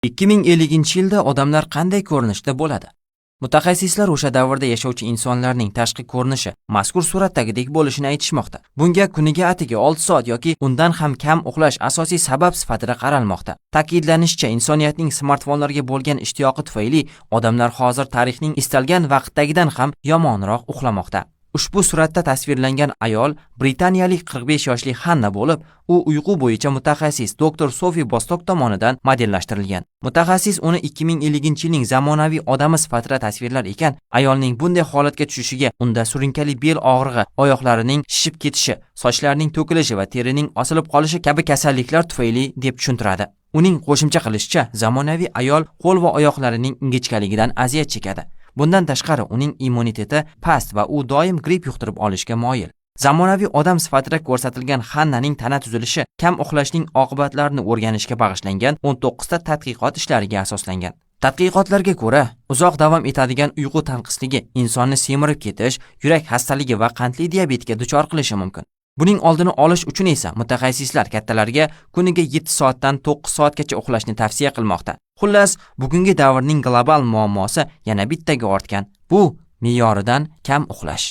2050-yilda odamlar qanday ko'rinishda bo'ladi? Mutaxassislar o'sha davrda yashovchi insonlarning tashqi ko'rinishi mazkur suratdagidek bo'lishini aytishmoqda. Bunga kuniga atigi 6 soat yoki undan ham kam uxlash asosiy sabab sifatida qaralmoqda. Ta'kidlanishicha, insoniyatning smartfonlarga bo'lgan ishtiyoqi tufayli odamlar hozir tarixning istalgan vaqtdagidan ham yomonroq uxlamoqda. Ushbu suratda tasvirlangan ayol britaniyalik 45 yoshli Hanna bo'lib, u uyqu bo'yicha mutaxassis doktor Sofi Bostok tomonidan modellashtirilgan. Mutaxassis uni 2050-yilning zamonaviy odami sifatida tasvirlar ekan, ayolning bunday holatga tushishiga unda surunkali bel og'rig'i, oyoqlarining shishib ketishi, sochlarning to'kilishi va terining osilib qolishi kabi kasalliklar tufayli deb tushuntiradi. Uning qo'shimcha qilishicha, zamonaviy ayol qo'l va oyoqlarining ingichkaligidan aziyat chekadi. Bundan tashqari uning immuniteti past va u doim gripp yuqtirib olishga moyil. Zamonaviy odam sifatida ko'rsatilgan Hannaning tana tuzilishi kam uxlashning oqibatlarini o'rganishga bag'ishlangan 19 ta tadqiqot ishlariga asoslangan. Tadqiqotlarga ko'ra, uzoq davom etadigan uyqu tanqisligi insonni semirib ketish, yurak xastaligi va qandli diabetga duchor qilishi mumkin. Buning oldini olish uchun esa mutaxassislar kattalarga kuniga 7 soatdan 9 soatgacha uxlashni tavsiya qilmoqda. Xullas, bugungi davrning global muammosi yana bittaga ortgan. Bu me'yoridan kam uxlash.